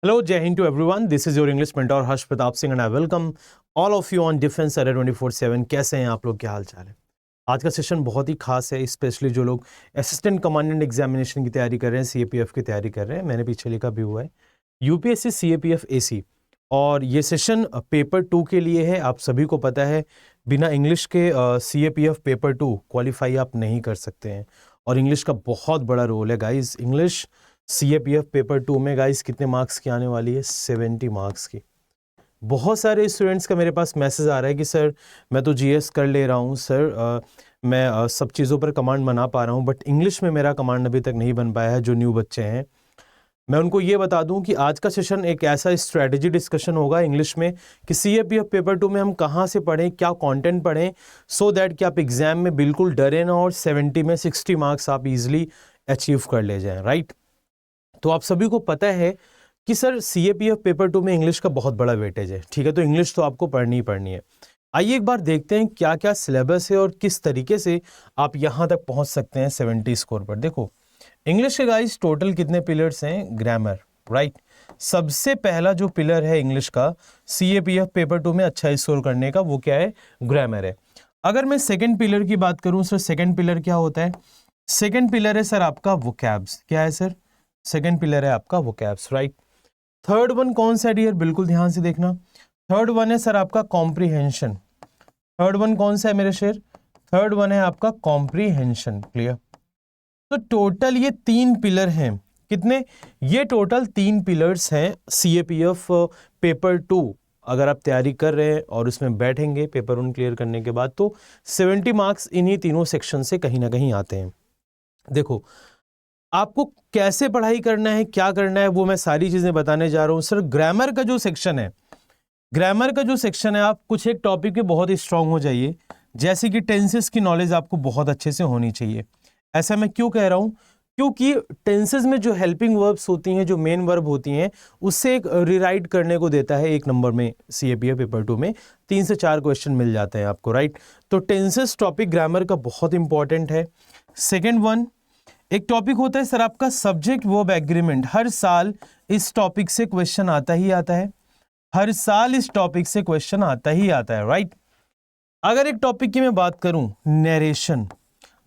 Hello, Jai Hind to everyone. This is your English mentor Harsh Pratap Singh and I welcome all of you on Defense Career 24/7. कैसे हैं आप लोग, क्या हाल चाल है? आज का सेशन बहुत ही खास है, स्पेशली जो लोग असिस्टेंट कमांडेंट एग्जामिनेशन की तैयारी कर रहे हैं, सीएपीएफ की तैयारी कर रहे हैं। मैंने पीछे लिखा भी हुआ है यूपीएससी सीएपीएफ एसी, और ये सेशन पेपर 2 के लिए है। आप सभी को पता है बिना इंग्लिश के सीएपीएफ पेपर 2 क्वालिफाई आप नहीं कर सकते हैं, और इंग्लिश का बहुत बड़ा रोल है गाइस। इंग्लिश सीएपीएफ पेपर 2 में गाइस कितने मार्क्स की आने वाली है? 70 मार्क्स की। बहुत सारे स्टूडेंट्स का मेरे पास मैसेज आ रहा है कि सर मैं तो जीएस कर ले रहा हूँ सर, मैं सब चीज़ों पर कमांड बना पा रहा हूँ, बट इंग्लिश में मेरा कमांड अभी तक नहीं बन पाया है। जो न्यू बच्चे हैं, मैं उनको ये बता दूं कि आज का सेशन एक ऐसा स्ट्रेटजी डिस्कशन होगा इंग्लिश में कि सीएपीएफ पेपर 2 में हम कहाँ से पढ़ें, क्या कंटेंट पढ़ें, सो दैट कि आप एग्जाम में बिल्कुल डरे ना और 70 में 60 मार्क्स आप इजीली अचीव कर ले जाएं, राइट। तो आप सभी को पता है कि सर सीएपीएफ पेपर 2 में इंग्लिश का बहुत बड़ा वेटेज है, ठीक है, तो इंग्लिश तो आपको पढ़नी ही पढ़नी है। आइए एक बार देखते हैं क्या क्या सिलेबस है और किस तरीके से आप यहाँ तक पहुँच सकते हैं 70 स्कोर पर। देखो इंग्लिश के गाइस टोटल कितने पिलर्स हैं? Grammar, right. सबसे पहला जो पिलर है इंग्लिश का सीएपीएफ पेपर 2 में अच्छा स्कोर करने का, वो क्या है? ग्रामर है। अगर मैं सेकंड पिलर की बात करूं सर, सेकंड पिलर क्या होता है? सेकंड पिलर है सर आपका वोकैब्स। क्या है सर? सेकंड पिलर है आपका वोकैब्स, राइट। थर्ड वन कौन सा है डियर? बिल्कुल ध्यान से देखना। थर्ड वन है सर आपका कॉम्प्रीहेंशन। थर्ड वन कौन सा है मेरे शेर? थर्ड वन है आपका कॉम्प्रीहेंशन। क्लियर? तो टोटल ये 3 पिलर हैं। कितने? ये टोटल 3 पिलर्स हैं सीएपीएफ पेपर 2। अगर आप तैयारी कर रहे हैं और उसमें बैठेंगे पेपर 1 क्लियर करने के बाद, तो 70 मार्क्स इन्हीं तीनों सेक्शन से कहीं ना कहीं आते हैं। देखो आपको कैसे पढ़ाई करना है, क्या करना है, वो मैं सारी चीजें बताने जा रहा हूं। सर ग्रामर का जो सेक्शन है, ग्रामर का जो सेक्शन है, आप कुछ एक टॉपिक पे बहुत ही स्ट्रांग हो जाइए, जैसे कि टेंसेस की नॉलेज आपको बहुत अच्छे से होनी चाहिए। ऐसा मैं क्यों कह रहा हूं? क्योंकि टेंसेस में जो हेल्पिंग वर्ब्स होती हैं, जो मेन वर्ब होती हैं, उससे एक रिराइट करने को देता है 1 नंबर में। सीएपीएफ पेपर 2 में 3 से 4 क्वेश्चन मिल जाते हैं आपको, राइट। तो टेंसेस टॉपिक ग्रामर का बहुत इंपॉर्टेंट है। सेकेंड वन, एक टॉपिक होता है सर आपका सब्जेक्ट वर्ब एग्रीमेंट। हर साल इस टॉपिक से क्वेश्चन आता ही आता है, हर साल इस टॉपिक से क्वेश्चन आता ही आता है, राइट। अगर एक टॉपिक की मैं बात करूं, नरेशन,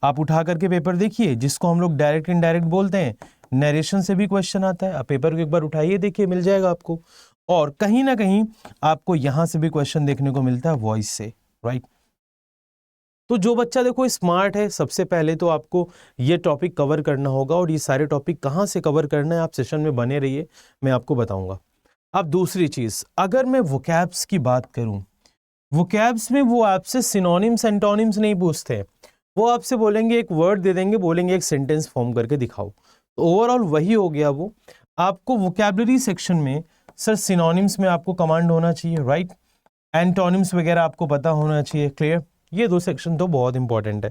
आप उठा करके पेपर देखिए, जिसको हम लोग डायरेक्ट इनडायरेक्ट बोलते हैं, नरेशन से भी क्वेश्चन आता है। आप पेपर को एक बार उठाइए, देखिए, मिल जाएगा आपको। और कहीं ना कहीं आपको यहां से भी क्वेश्चन देखने को मिलता है वॉइस से, राइट। तो जो बच्चा देखो स्मार्ट है, सबसे पहले तो आपको ये टॉपिक कवर करना होगा, और ये सारे टॉपिक कहाँ से कवर करना है आप सेशन में बने रहिए, मैं आपको बताऊंगा। अब दूसरी चीज, अगर मैं वोकैब्स की बात करूं, वोकैब्स में वो आपसे सिनोनिम्स एंटोनिम्स नहीं पूछते, वो आपसे बोलेंगे, एक वर्ड दे देंगे, बोलेंगे एक सेंटेंस फॉर्म करके दिखाओ। तो ओवरऑल वही हो गया वो। आपको वोकैबुलरी सेक्शन में सर सिनोनिम्स में आपको कमांड होना चाहिए, राइट। एंटोनिम्स वगैरह आपको पता होना चाहिए। क्लियर? ये 2 सेक्शन तो बहुत इंपॉर्टेंट है।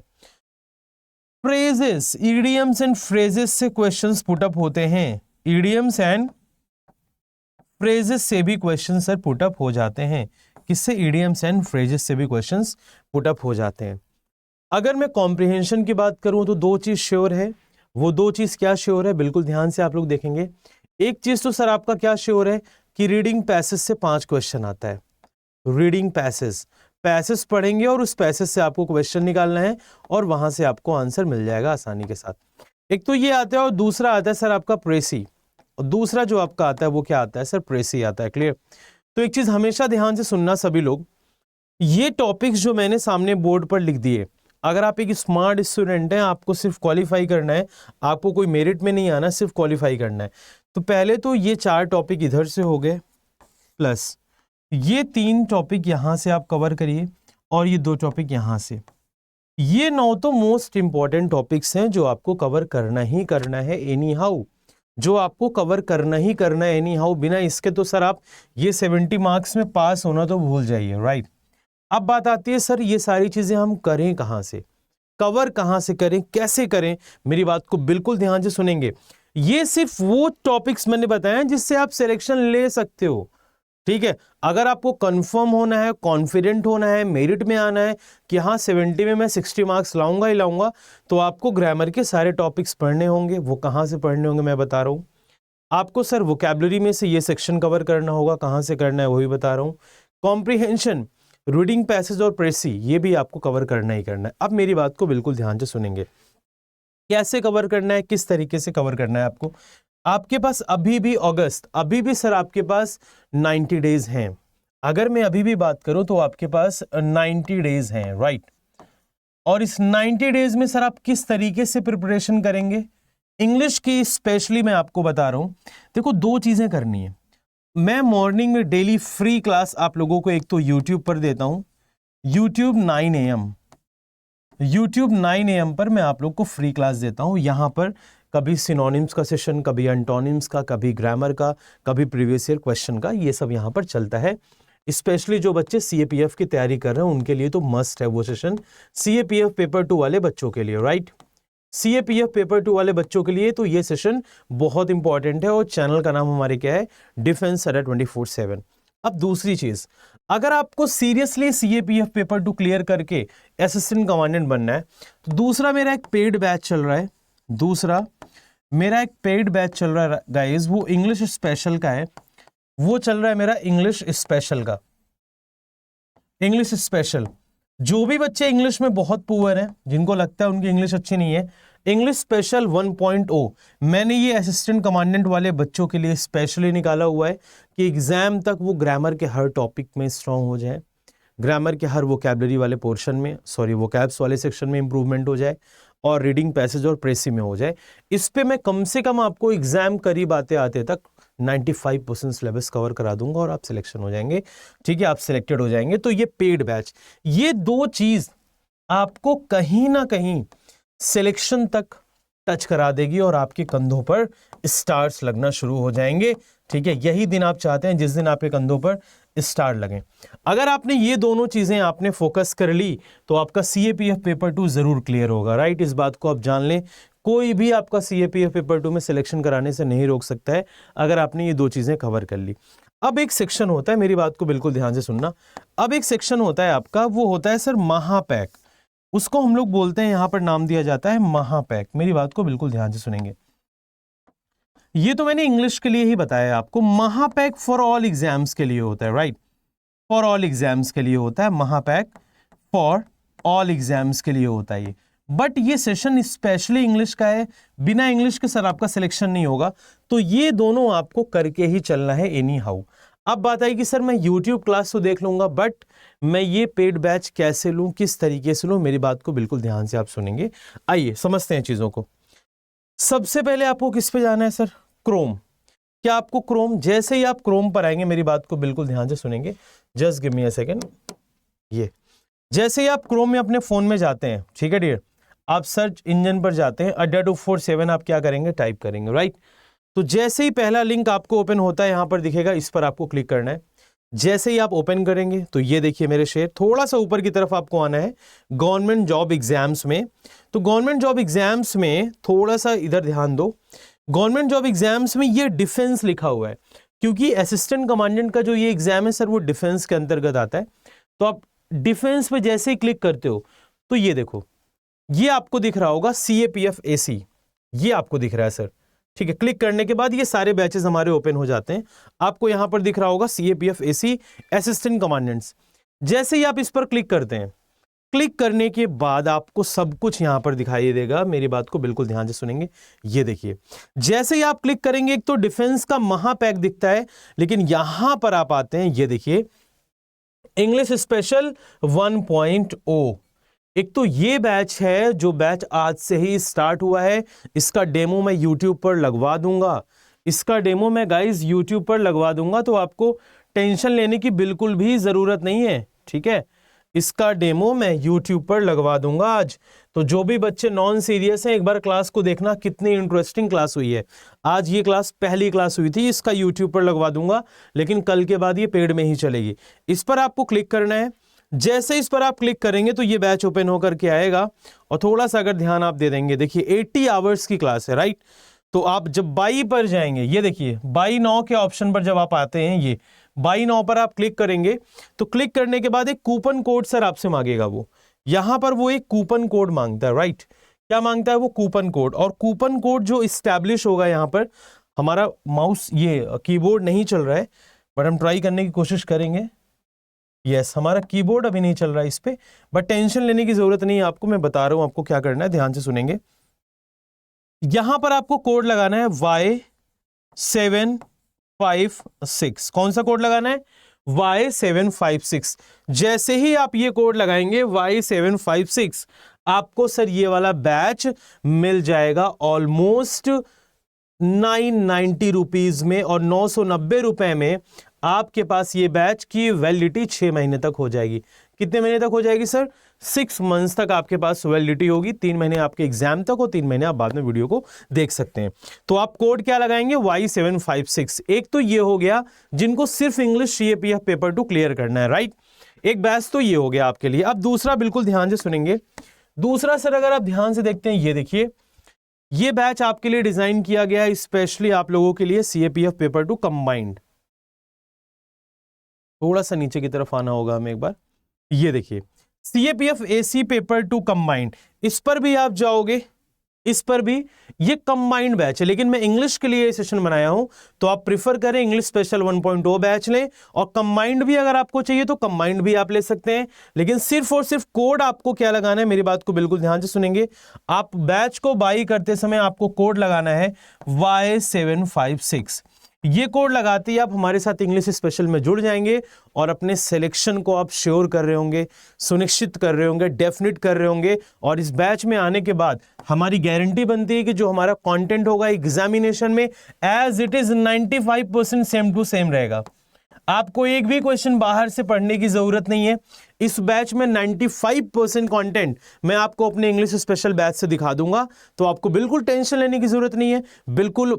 फ्रेजेस, इडियम्स एंड फ्रेजेस से क्वेश्चंस पुटअप होते हैं। इडियम्स एंड फ्रेजेस से भी क्वेश्चन सर पुटअप हो जाते हैं। किससे? इडियम्स एंड फ्रेजेस से भी क्वेश्चंस पुटअप हो जाते हैं। अगर मैं कॉम्प्रिहेंशन की बात करूं तो 2 चीज श्योर है। वो 2 चीज क्या श्योर है? बिल्कुल ध्यान से आप लोग देखेंगे। एक चीज तो सर आपका क्या श्योर है कि रीडिंग पैसेज से 5 क्वेश्चन आता है। रीडिंग पैसेज, पैसेज पढ़ेंगे और उस पैसेज से आपको क्वेश्चन निकालना है, और वहां से आपको आंसर मिल जाएगा आसानी के साथ। एक तो ये आता है, और दूसरा आता है सर आपका प्रेसी। और दूसरा जो आपका आता है वो क्या आता है सर? प्रेसी आता है। क्लियर? तो एक चीज हमेशा ध्यान से सुनना सभी लोग, ये टॉपिक्स जो मैंने सामने बोर्ड पर लिख दिए, अगर आप एक स्मार्ट स्टूडेंट हैं, आपको सिर्फ क्वालिफाई करना है, आपको कोई मेरिट में नहीं आना, सिर्फ क्वालिफाई करना है। तो पहले तो ये 4 टॉपिक इधर से हो गए, प्लस ये 3 टॉपिक यहां से आप कवर करिए, और ये 2 टॉपिक यहां से। ये 9 तो मोस्ट इंपॉर्टेंट टॉपिक्स हैं जो आपको कवर करना ही करना है एनी हाउ, जो आपको कवर करना ही करना है एनी हाउ। बिना इसके तो सर आप ये 70 मार्क्स में पास होना तो भूल जाइए, राइट। अब बात आती है सर ये सारी चीजें हम करें कहां से, कवर कहां से करें, कैसे करें? मेरी बात को बिल्कुल ध्यान से सुनेंगे। ये सिर्फ वो टॉपिक्स मैंने बताए हैं जिससे आप सिलेक्शन ले सकते हो, ठीक है। अगर आपको कंफर्म होना है, कॉन्फिडेंट होना है, मेरिट में आना है कि हाँ 70 में मैं 60 मार्क्स लाऊंगा ही लाऊंगा, तो आपको ग्रामर के सारे टॉपिक्स पढ़ने होंगे। वो कहां से पढ़ने होंगे मैं बता रहा हूं। आपको सर वोकैबुलरी में से ये सेक्शन कवर करना होगा, कहाँ से करना है वही बता रहा हूँ। कॉम्प्रिहेंशन, रीडिंग पैसेज और प्रेसी, ये भी आपको कवर करना ही करना है। अब मेरी बात को बिल्कुल ध्यान से सुनेंगे, कैसे कवर करना है, किस तरीके से कवर करना है आपको। आपके पास अभी भी अगस्त, अभी भी सर आपके पास 90 डेज हैं। अगर मैं अभी भी बात करूं तो आपके पास 90 डेज हैं, राइट। और इस 90 डेज में सर आप किस तरीके से प्रिपरेशन करेंगे इंग्लिश की, स्पेशली मैं आपको बता रहा हूं। देखो, दो चीजें करनी है। मैं मॉर्निंग में डेली फ्री क्लास आप लोगों को एक तो यूट्यूब पर देता हूं, यूट्यूब 9 AM, यूट्यूब 9 AM पर मैं आप लोग को फ्री क्लास देता हूं। यहां पर कभी सिनोनिम्स का सेशन, कभी एंटोनिम्स का, कभी ग्रामर का, कभी प्रीवियस ईयर क्वेश्चन का, ये सब यहां पर चलता है। स्पेशली जो बच्चे CAPF की तैयारी कर रहे हैं उनके लिए तो मस्ट है वो सेशन, CAPF पेपर 2 वाले बच्चों के लिए, राइट। CAPF पेपर 2 वाले बच्चों के लिए तो ये सेशन बहुत इंपॉर्टेंट है। और चैनल का नाम हमारे क्या है, डिफेंस अड्डा 24/7। अब दूसरी चीज, अगर आपको सीरियसली CAPF पेपर 2 क्लियर करके असिस्टेंट कमांडेंट बनना है तो दूसरा मेरा एक पेड बैच चल रहा है, दूसरा मेरा एक पेड बैच चल रहा है गाइस, वो इंग्लिश स्पेशल का है। वो चल रहा है मेरा इंग्लिश स्पेशल का, इंग्लिश स्पेशल। जो भी बच्चे इंग्लिश में बहुत पुअर हैं, जिनको लगता है उनकी इंग्लिश अच्छी नहीं है, इंग्लिश स्पेशल 1.0 मैंने ये असिस्टेंट कमांडेंट वाले बच्चों के लिए स्पेशली निकाला हुआ है कि एग्जाम तक वो ग्रामर के हर टॉपिक में स्ट्रांग हो जाए, ग्रामर के हर वोकैबुलरी वाले पोर्शन में, सॉरी वोकैब्स वाले सेक्शन में इंप्रूवमेंट हो जाए, और रीडिंग पैसेज और प्रेसी में हो जाए। इस पे मैं कम से कम आपको एग्जाम करीब आते आते तक 95% सिलेबस कवर करा दूंगा और आप सिलेक्शन हो जाएंगे, ठीक है, आप सिलेक्टेड हो जाएंगे। तो ये पेड बैच, ये दो चीज आपको कहीं ना कहीं सिलेक्शन तक टच करा देगी और आपके कंधों पर स्टार्स लगना शुरू हो जाएंगे, ठीक है। यही दिन आप चाहते हैं जिस दिन आपके कंधों पर स्टार लगें। अगर आपने ये दोनों चीजें आपने फोकस कर ली तो आपका CAPF पेपर 2 जरूर क्लियर होगा, राइट। इस बात को आप जान लें, कोई भी आपका CAPF पेपर 2 में सिलेक्शन कराने से नहीं रोक सकता है अगर आपने ये दो चीजें कवर कर ली। अब एक सेक्शन होता है, मेरी बात को बिल्कुल ध्यान से सुनना, अब एक सेक्शन होता है आपका, वो होता है सर महापैक। उसको हम लोग बोलते हैं, यहां पर नाम दिया जाता है महापैक। मेरी बात को बिल्कुल ध्यान से सुनेंगे, ये तो मैंने इंग्लिश के लिए ही बताया आपको। महापैक फॉर ऑल एग्जाम्स के लिए होता है, राइट, फॉर ऑल एग्जाम्स के लिए होता है महापैक, फॉर ऑल एग्जाम्स के लिए होता है ये। बट ये सेशन स्पेशली इंग्लिश का है, बिना इंग्लिश के सर आपका सिलेक्शन नहीं होगा, तो ये दोनों आपको करके ही चलना है एनी हाउ। अब बात आई कि सर मैं YouTube क्लास तो देख लूंगा, बट मैं ये पेड बैच कैसे लूं, किस तरीके से लूं, मेरी बात को बिल्कुल ध्यान से आप सुनेंगे। आइए समझते हैं चीजों को। सबसे पहले आपको किस पे जाना है सर, क्रोम। क्या आपको क्रोम, जैसे ही आप क्रोम पर आएंगे, मेरी बात को बिल्कुल ध्यान से सुनेंगे, just give me a second. ये जैसे ही आप क्रोम में अपने फोन में जाते हैं, ठीक है डियर, आप सर्च इंजन पर जाते हैं, अड्डा 247 आप क्या करेंगे, टाइप करेंगे, राइट। तो जैसे ही पहला लिंक आपको ओपन होता है, यहां पर दिखेगा, इस पर आपको क्लिक करना है। जैसे ही आप ओपन करेंगे तो ये देखिए मेरे शेयर, थोड़ा सा ऊपर की तरफ आपको आना है गवर्नमेंट जॉब एग्जाम्स में। तो गवर्नमेंट जॉब एग्जाम्स में थोड़ा सा इधर ध्यान दो, गवर्नमेंट जॉब एग्जाम्स में ये डिफेंस लिखा हुआ है, क्योंकि असिस्टेंट कमांडेंट का जो ये एग्जाम है सर वो डिफेंस के अंतर्गत आता है। तो आप डिफेंस पे जैसे ही क्लिक करते हो तो ये देखो, ये आपको दिख रहा होगा CAPF AC, ये आपको दिख रहा है सर, ठीक है। क्लिक करने के बाद ये सारे बैचेस हमारे ओपन हो जाते हैं। आपको यहां पर दिख रहा होगा CAPF AC असिस्टेंट कमांडेंट्स। जैसे ही आप इस पर क्लिक करते हैं, क्लिक करने के बाद आपको सब कुछ यहां पर दिखाई देगा, मेरी बात को बिल्कुल ध्यान से सुनेंगे। ये देखिए, जैसे ही आप क्लिक करेंगे एक तो डिफेंस का महापैक दिखता है, लेकिन यहां पर आप आते हैं, ये देखिए इंग्लिश स्पेशल 1.0। एक तो ये बैच है जो बैच आज से ही स्टार्ट हुआ है, इसका डेमो मैं YouTube पर लगवा दूंगा, इसका डेमो मैं गाइस YouTube पर लगवा दूंगा, तो आपको टेंशन लेने की बिल्कुल भी जरूरत नहीं है, ठीक है। इसका डेमो मैं YouTube पर लगवा दूंगा आज। तो जो भी बच्चे नॉन सीरियस हैं, एक बार क्लास को देखना, कितनी इंटरेस्टिंग क्लास हुई है। आज ये क्लास पहली क्लास हुई थी, इसका YouTube पर लगवा दूंगा, लेकिन कल के बाद ये पेड में ही चलेगी। इस पर आपको क्लिक करना है। जैसे इस पर आप क्लिक करेंगे तो ये बैच ओपन होकर के आएगा, और थोड़ा सा अगर ध्यान आप दे देंगे, देखिए 80 आवर्स की क्लास है, राइट। तो आप जब बाई पर जाएंगे, ये देखिए बाई नाउ के ऑप्शन पर जब आप आते हैं, ये बाई नाउ पर आप क्लिक करेंगे, तो क्लिक करने के बाद एक कूपन कोड सर आपसे मांगेगा, वो यहां पर वो एक कूपन कोड मांगता है, राइट। क्या मांगता है वो, कूपन कोड। और कूपन कोड जो इस्टेब्लिश होगा यहां पर, हमारा माउस ये कीबोर्ड नहीं चल रहा है, बट हम ट्राई करने की कोशिश करेंगे। यस, हमारा कीबोर्ड अभी नहीं चल रहा है इस पे, बट टेंशन लेने की जरूरत नहीं है आपको, मैं बता रहा हूं आपको क्या करना है, ध्यान से सुनेंगे। यहां पर आपको कोड लगाना है Y756। कौन सा कोड लगाना है? Y756। जैसे ही आप ये कोड लगाएंगे Y756, आपको सर ये वाला बैच मिल जाएगा ऑलमोस्ट 990 रुपीज में, और 990 रुपए में आपके पास ये बैच की वैलिडिटी 6 महीने तक हो जाएगी। कितने महीने तक हो जाएगी सर? 6 मंथ्स तक आपके पास वैलिडिटी होगी। 3 महीने आपके एग्जाम तक, और 3 महीने आप बाद में वीडियो को देख सकते हैं। तो आप कोड क्या लगाएंगे? Y756। एक तो ये हो गया जिनको सिर्फ इंग्लिश CAPF पेपर 2 क्लियर करना है, राइट। एक बैच तो ये हो गया आपके लिए। अब दूसरा बिल्कुल ध्यान से सुनेंगे। दूसरा सर अगर आप ध्यान से देखते हैं, ये देखिए, ये बैच आपके लिए डिजाइन किया गया है स्पेशली आप लोगों के लिए, CAPF पेपर 2 कंबाइंड। थोड़ा सा नीचे की तरफ आना होगा हमें एक बार। ये देखिए, CAPF AC पेपर 2 कंबाइंड, इस पर भी आप जाओगे, इस पर भी ये कंबाइंड बैच है, लेकिन मैं इंग्लिश के लिए सेशन बनाया हूं, तो आप प्रिफर करें इंग्लिश स्पेशल 1.0 बैच लें, और कंबाइंड भी अगर आपको चाहिए तो कंबाइंड भी आप ले सकते हैं। लेकिन सिर्फ और सिर्फ कोड आपको क्या लगाना है, मेरी बात को बिल्कुल ध्यान से सुनेंगे। आप बैच को बाई करते समय आपको कोड लगाना है Y756। ये कोड लगाते ही आप हमारे साथ इंग्लिश स्पेशल में जुड़ जाएंगे, और अपने सिलेक्शन को आप श्योर कर रहे होंगे, सुनिश्चित कर रहे होंगे, डेफिनेट कर रहे होंगे। और इस बैच में आने के बाद हमारी गारंटी बनती है कि जो हमारा कंटेंट होगा एग्जामिनेशन में as it is 95% same to same रहेगा। आपको एक भी क्वेश्चन बाहर से पढ़ने की जरूरत नहीं है। इस बैच में 95% कंटेंट मैं आपको अपने इंग्लिश स्पेशल बैच से दिखा दूंगा, तो आपको बिल्कुल टेंशन लेने की जरूरत नहीं है। बिल्कुल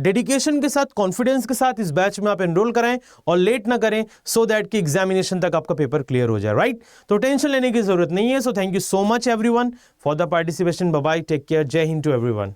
डेडिकेशन के साथ, कॉन्फिडेंस के साथ इस बैच में आप एनरोल कराएं और लेट ना करें, सो दैट कि एग्जामिनेशन तक आपका पेपर क्लियर हो जाए, राइट। तो टेंशन लेने की जरूरत नहीं है। So thank you so much everyone for the participation. Bye bye, take care, जय हिंद टू एवरीवन।